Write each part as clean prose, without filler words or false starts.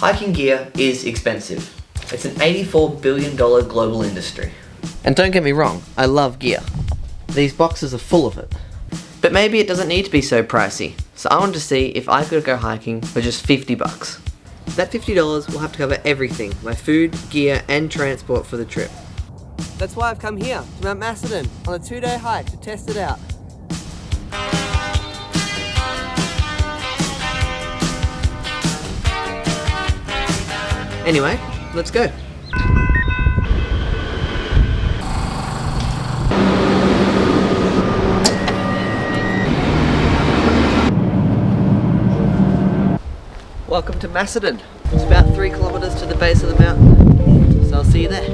Hiking gear is expensive. It's an $84 billion global industry. And don't get me wrong, I love gear. These boxes are full of it. But maybe it doesn't need to be so pricey, so I wanted to see if I could go hiking for just $50. That $50 will have to cover everything, my food, gear and transport for the trip. That's why I've come here, to Mount Macedon, on a 2-day hike to test it out. Anyway, let's go. Welcome to Macedon. It's about 3 kilometers to the base of the mountain, so I'll see you there.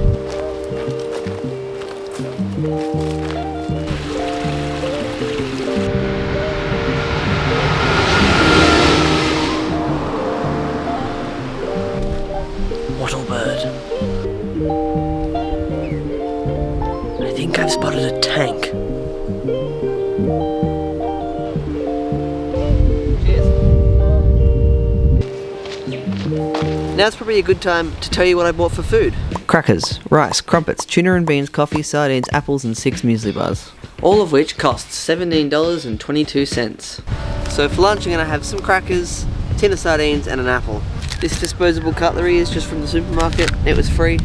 Wattle bird. I think I've spotted a tank. Now's probably a good time to tell you what I bought for food. Crackers, rice, crumpets, tuna and beans, coffee, sardines, apples and 6 muesli bars. All of which cost $17.22. So for lunch I'm going to have some crackers, a tin of sardines and an apple. This disposable cutlery is just from the supermarket. It was free.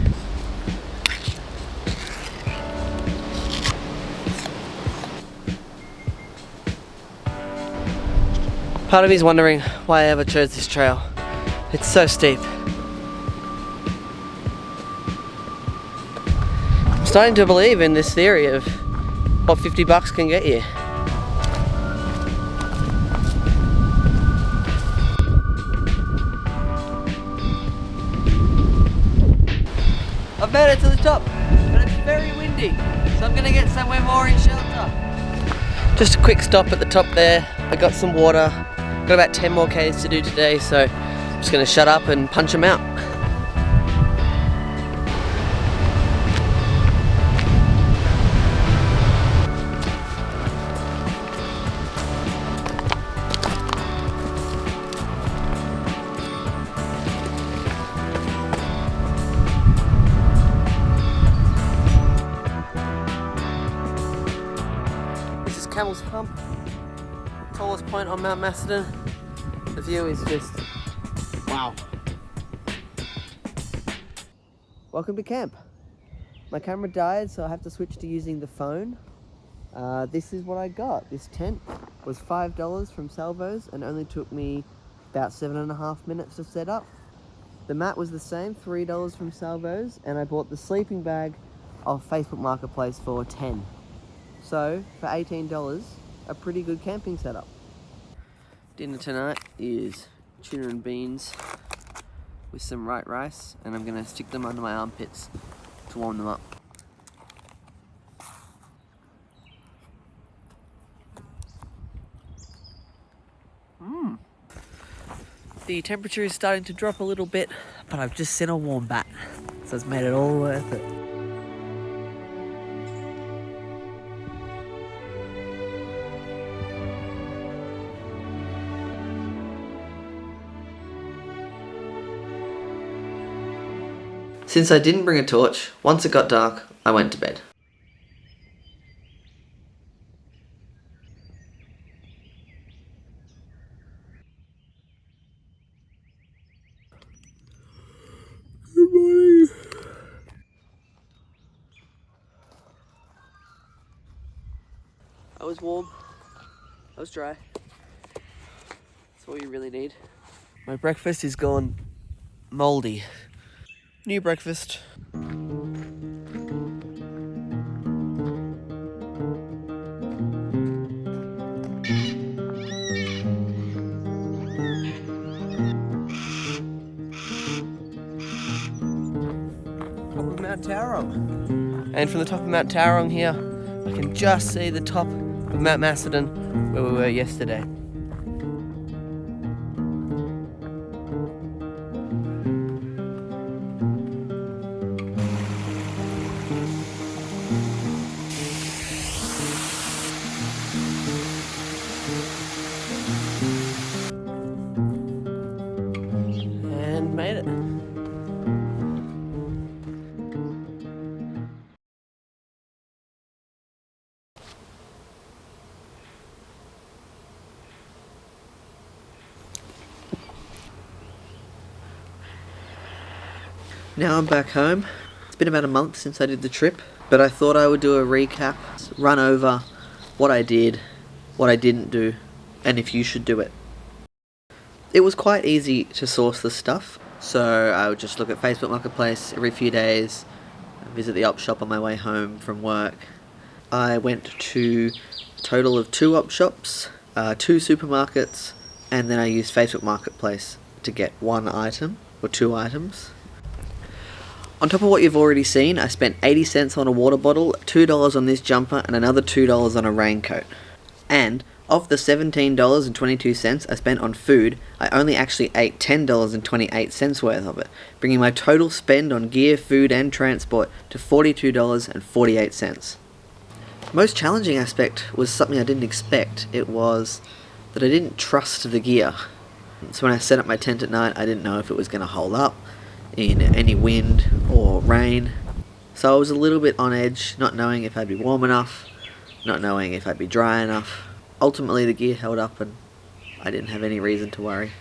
Part of me is wondering why I ever chose this trail. It's so steep. I'm starting to believe in this theory of what $50 can get you. I've made it to the top, but it's very windy, so I'm gonna get somewhere more in shelter. Just a quick stop at the top there. I got some water. Got about 10 more Ks to do today, so I'm just gonna shut up and punch them out. This is Camel's Hump, tallest point on Mount Macedon. The view is just wow. Welcome to camp. My camera died, so I have to switch to using the phone. This is what I got. This tent was $5 from Salvos and only took me about 7.5 minutes to set up. The mat was the same, $3 from Salvos, and I bought the sleeping bag off Facebook Marketplace for $10. So for $18, a pretty good camping setup. Dinner tonight is tuna and beans with some white rice, and I'm gonna stick them under my armpits to warm them up. The temperature is starting to drop a little bit, but I've just sent a warm bath, so it's made it all worth it. Since I didn't bring a torch, once it got dark, I went to bed. Good morning. I was warm. I was dry. That's all you really need. My breakfast is gone mouldy. New breakfast. Top of Mount Taurong. And from the top of Mount Taurong here, I can just see the top of Mount Macedon where we were yesterday. made it. Now I'm back home. It's been about a month since I did the trip, but I thought I would do a recap, run over what I did, what I didn't do, and if you should do it. It was quite easy to source the stuff, so I would just look at Facebook Marketplace every few days, visit the op shop on my way home from work. I went to a total of 2 op shops, 2 supermarkets, and then I used Facebook Marketplace to get 1 item, or 2 items. On top of what you've already seen, I spent 80 cents on a water bottle, $2 on this jumper, and another $2 on a raincoat. And of the $17.22 I spent on food, I only actually ate $10.28 worth of it, bringing my total spend on gear, food, and transport to $42.48. The most challenging aspect was something I didn't expect. It was that I didn't trust the gear. So when I set up my tent at night, I didn't know if it was going to hold up in any wind or rain. So I was a little bit on edge, not knowing if I'd be warm enough, not knowing if I'd be dry enough. Ultimately the gear held up and I didn't have any reason to worry.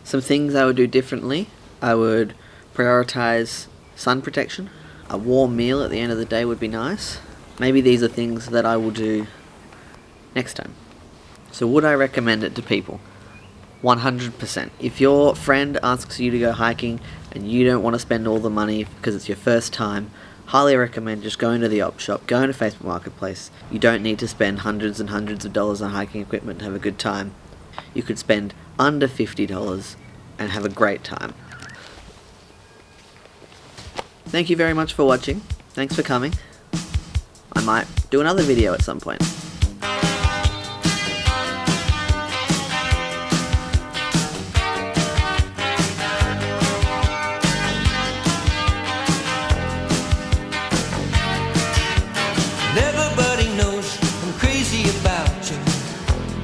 Some things I would do differently: I would prioritize sun protection. A warm meal at the end of the day would be nice. Maybe these are things that I will do next time. So would I recommend it to people? 100%. If your friend asks you to go hiking and you don't want to spend all the money because it's your first time, highly recommend just going to the op shop, going to Facebook Marketplace. You don't need to spend hundreds and hundreds of dollars on hiking equipment to have a good time. You could spend under $50 and have a great time. Thank you very much for watching. Thanks for coming. I might do another video at some point.